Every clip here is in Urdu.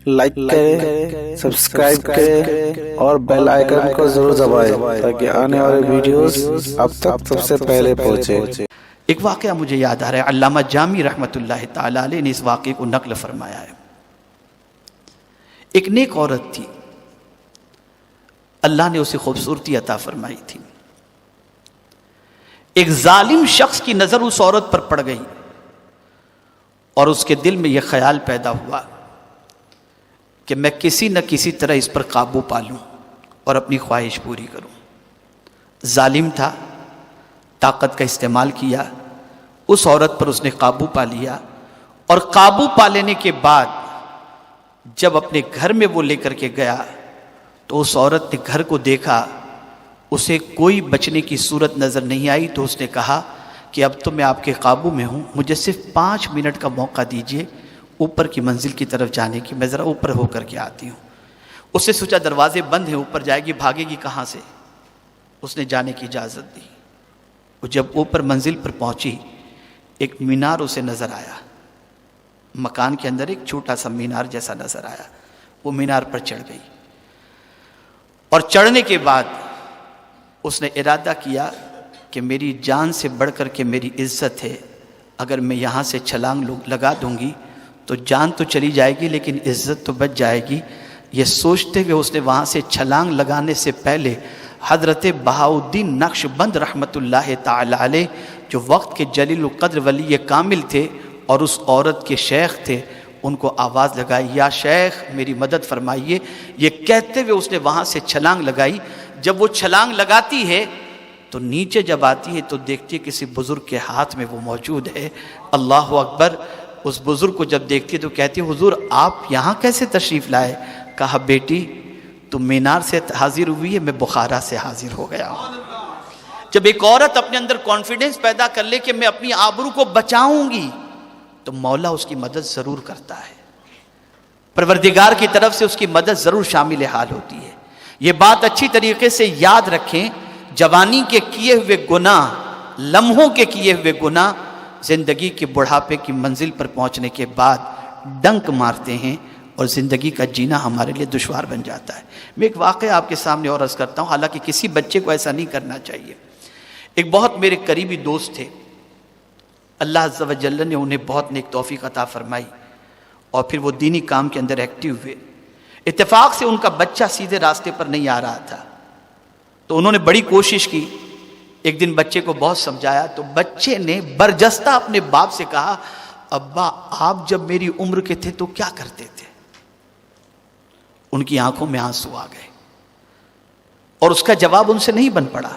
لائک کریں، سبسکرائب کریں اور بیل آئیکن کو ضرور دبائیں تاکہ آنے والے ویڈیوز اب تک سب سے پہلے پہنچے۔ ایک واقعہ مجھے یاد آ رہا ہے، علامہ جامی رحمۃ اللہ تعالی علیہ نے اس واقعے کو نقل فرمایا ہے۔ ایک نیک عورت تھی، اللہ نے اسے خوبصورتی عطا فرمائی تھی۔ ایک ظالم شخص کی نظر اس عورت پر پڑ گئی اور اس کے دل میں یہ خیال پیدا ہوا کہ میں کسی نہ کسی طرح اس پر قابو پا لوں اور اپنی خواہش پوری کروں۔ ظالم تھا، طاقت کا استعمال کیا، اس عورت پر اس نے قابو پا لیا، اور قابو پا لینے کے بعد جب اپنے گھر میں وہ لے کر کے گیا تو اس عورت نے گھر کو دیکھا، اسے کوئی بچنے کی صورت نظر نہیں آئی، تو اس نے کہا کہ اب تو میں آپ کے قابو میں ہوں، مجھے صرف 5 منٹ کا موقع دیجئے اوپر کی منزل کی طرف جانے کی، میں ذرا اوپر ہو کر کے آتی ہوں۔ اس نے سوچا دروازے بند ہیں، اوپر جائے گی، بھاگے گی کہاں سے؟ اس نے جانے کی اجازت دی۔ وہ جب اوپر منزل پر پہنچی، ایک مینار اسے نظر آیا، مکان کے اندر ایک چھوٹا سا مینار جیسا نظر آیا۔ وہ مینار پر چڑھ گئی اور چڑھنے کے بعد اس نے ارادہ کیا کہ میری جان سے بڑھ کر کے میری عزت ہے، اگر میں یہاں سے چھلانگ لگا دوں گی تو جان تو چلی جائے گی لیکن عزت تو بچ جائے گی۔ یہ سوچتے ہوئے اس نے وہاں سے چھلانگ لگانے سے پہلے حضرت بہاؤالدین نقشبند رحمۃ اللہ تعالی علیہ، جو وقت کے جلیل القدر ولی کامل تھے اور اس عورت کے شیخ تھے، ان کو آواز لگائی، یا شیخ میری مدد فرمائیے۔ یہ کہتے ہوئے اس نے وہاں سے چھلانگ لگائی۔ جب وہ چھلانگ لگاتی ہے تو نیچے جب آتی ہے تو دیکھتی ہے کسی بزرگ کے ہاتھ میں وہ موجود ہے۔ اللہ اکبر! اس بزرگ کو جب دیکھتی ہے تو کہتی ہے، حضور آپ یہاں کیسے تشریف لائے؟ کہا، بیٹی تم مینار سے حاضر ہوئی ہے، میں بخارا سے حاضر ہو گیا ہوں۔ جب ایک عورت اپنے اندر کانفیڈنس پیدا کر لے کہ میں اپنی آبرو کو بچاؤں گی تو مولا اس کی مدد ضرور کرتا ہے، پروردگار کی طرف سے اس کی مدد ضرور شامل حال ہوتی ہے۔ یہ بات اچھی طریقے سے یاد رکھیں، جوانی کے کیے ہوئے گناہ، لمحوں کے کیے ہوئے گناہ زندگی کے بڑھاپے کی منزل پر پہنچنے کے بعد ڈنک مارتے ہیں اور زندگی کا جینا ہمارے لیے دشوار بن جاتا ہے۔ میں ایک واقعہ آپ کے سامنے اور عرض کرتا ہوں، حالانکہ کسی بچے کو ایسا نہیں کرنا چاہیے۔ ایک بہت میرے قریبی دوست تھے، اللہ عز و جل نے انہیں بہت نیک توفیق عطا فرمائی اور پھر وہ دینی کام کے اندر ایکٹیو ہوئے۔ اتفاق سے ان کا بچہ سیدھے راستے پر نہیں آ رہا تھا، تو انہوں نے بڑی کوشش کی۔ ایک دن بچے کو بہت سمجھایا تو بچے نے برجستہ اپنے باپ سے کہا، ابا آپ جب میری عمر کے تھے تو کیا کرتے تھے؟ ان کی آنکھوں میں آنسو آ گئے اور اس کا جواب ان سے نہیں بن پڑا۔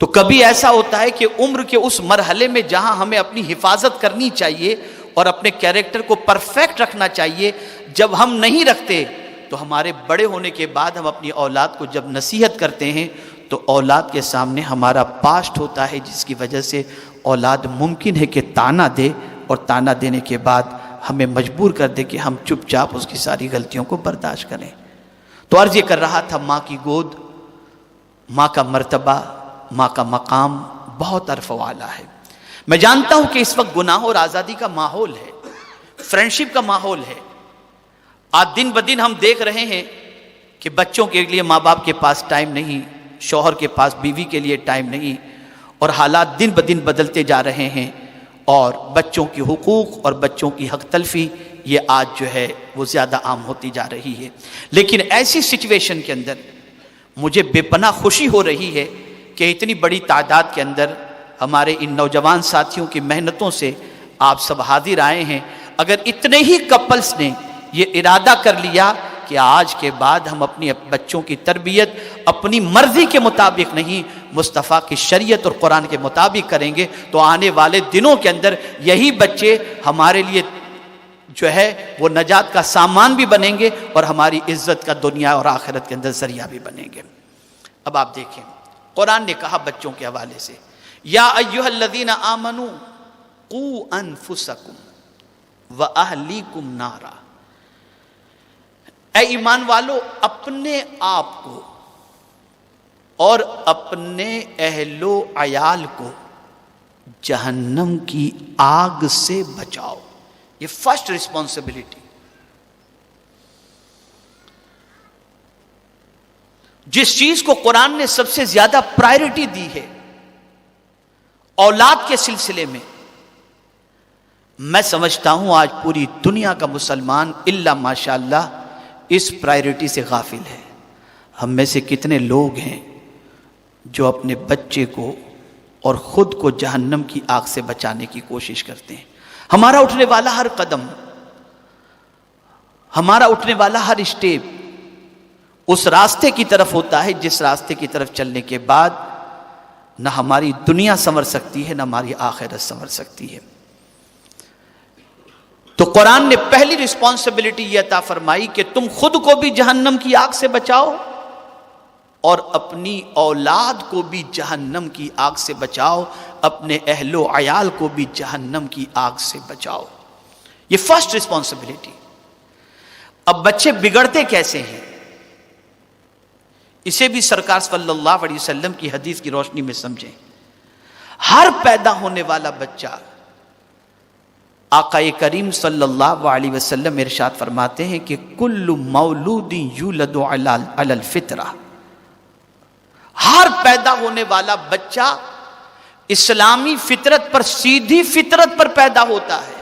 تو کبھی ایسا ہوتا ہے کہ عمر کے اس مرحلے میں جہاں ہمیں اپنی حفاظت کرنی چاہیے اور اپنے کیریکٹر کو پرفیکٹ رکھنا چاہیے، جب ہم نہیں رکھتے تو ہمارے بڑے ہونے کے بعد ہم اپنی اولاد کو جب نصیحت کرتے ہیں تو اولاد کے سامنے ہمارا پاسٹ ہوتا ہے، جس کی وجہ سے اولاد ممکن ہے کہ تانا دے، اور تانا دینے کے بعد ہمیں مجبور کر دے کہ ہم چپ چاپ اس کی ساری غلطیوں کو برداشت کریں۔ تو عرض یہ کر رہا تھا، ماں کی گود، ماں کا مرتبہ، ماں کا مقام بہت عرف و اعلیٰ ہے۔ میں جانتا ہوں کہ اس وقت گناہ اور آزادی کا ماحول ہے، فرینڈشپ کا ماحول ہے۔ آج دن بدن ہم دیکھ رہے ہیں کہ بچوں کے لیے ماں باپ کے پاس ٹائم نہیں، شوہر کے پاس بیوی کے لیے ٹائم نہیں، اور حالات دن بدن بدلتے جا رہے ہیں، اور بچوں کی حقوق اور بچوں کی حق تلفی یہ آج جو ہے وہ زیادہ عام ہوتی جا رہی ہے۔ لیکن ایسی سچویشن کے اندر مجھے بے پناہ خوشی ہو رہی ہے کہ اتنی بڑی تعداد کے اندر ہمارے ان نوجوان ساتھیوں کی محنتوں سے آپ سب حاضر آئے ہیں۔ اگر اتنے ہی کپلز نے یہ ارادہ کر لیا کہ آج کے بعد ہم اپنی بچوں کی تربیت اپنی مرضی کے مطابق نہیں، مصطفیٰ کی شریعت اور قرآن کے مطابق کریں گے، تو آنے والے دنوں کے اندر یہی بچے ہمارے لیے جو ہے وہ نجات کا سامان بھی بنیں گے اور ہماری عزت کا دنیا اور آخرت کے اندر ذریعہ بھی بنیں گے۔ اب آپ دیکھیں، قرآن نے کہا بچوں کے حوالے سے، یا ایھا الذین آمنوا قوا انفسکم واہلیکم نارا، اے ایمان والو اپنے آپ کو اور اپنے اہل و عیال کو جہنم کی آگ سے بچاؤ۔ یہ فرسٹ رسپانسبلٹی، جس چیز کو قرآن نے سب سے زیادہ پرائرٹی دی ہے اولاد کے سلسلے میں، میں سمجھتا ہوں آج پوری دنیا کا مسلمان الا ماشاءاللہ اس پرائرٹی سے غافل ہے۔ ہم میں سے کتنے لوگ ہیں جو اپنے بچے کو اور خود کو جہنم کی آگ سے بچانے کی کوشش کرتے ہیں۔ ہمارا اٹھنے والا ہر قدم، ہمارا اٹھنے والا ہر اسٹیپ اس راستے کی طرف ہوتا ہے جس راستے کی طرف چلنے کے بعد نہ ہماری دنیا سنور سکتی ہے، نہ ہماری آخرت سنور سکتی ہے۔ تو قرآن نے پہلی رسپانسبلٹی یہ عطا فرمائی کہ تم خود کو بھی جہنم کی آگ سے بچاؤ اور اپنی اولاد کو بھی جہنم کی آگ سے بچاؤ، اپنے اہل و عیال کو بھی جہنم کی آگ سے بچاؤ۔ یہ فرسٹ رسپانسبلٹی۔ اب بچے بگڑتے کیسے ہیں، اسے بھی سرکار صلی اللہ علیہ وسلم کی حدیث کی روشنی میں سمجھیں۔ ہر پیدا ہونے والا بچہ، آقا کریم صلی اللہ علیہ وسلم ارشاد فرماتے ہیں کہ کل مولود یولد علی الفطرہ، ہر پیدا ہونے والا بچہ اسلامی فطرت پر، سیدھی فطرت پر پیدا ہوتا ہے۔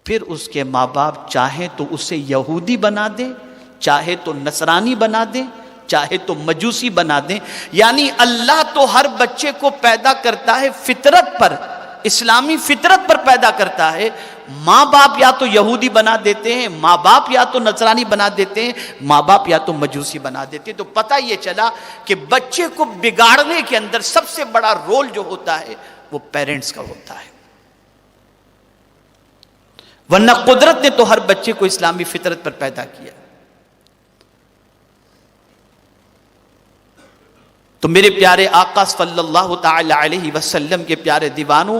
پھر اس کے ماں باپ چاہے تو اسے یہودی بنا دیں، چاہے تو نصرانی بنا دیں، چاہے تو مجوسی بنا دیں، یعنی اللہ تو ہر بچے کو پیدا کرتا ہے فطرت پر، اسلامی فطرت پر پیدا کرتا ہے۔ ماں باپ یا تو یہودی بنا دیتے ہیں، ماں باپ یا تو نصرانی بنا دیتے ہیں، ماں باپ یا تو مجوسی بنا دیتے ہیں۔ تو پتہ یہ چلا کہ بچے کو بگاڑنے کے اندر سب سے بڑا رول جو ہوتا ہے وہ پیرنٹس کا ہوتا ہے، ورنہ قدرت نے تو ہر بچے کو اسلامی فطرت پر پیدا کیا۔ تو میرے پیارے آقا صلی اللہ تعالی علیہ وسلم کے پیارے دیوانوں،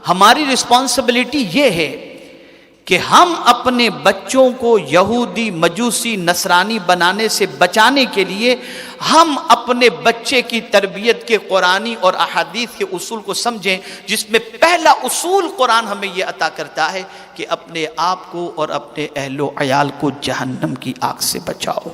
ہماری رسپانسبلٹی یہ ہے کہ ہم اپنے بچوں کو یہودی، مجوسی، نصرانی بنانے سے بچانے کے لیے ہم اپنے بچے کی تربیت کے قرآنی اور احادیث کے اصول کو سمجھیں، جس میں پہلا اصول قرآن ہمیں یہ عطا کرتا ہے کہ اپنے آپ کو اور اپنے اہل و عیال کو جہنم کی آگ سے بچاؤ۔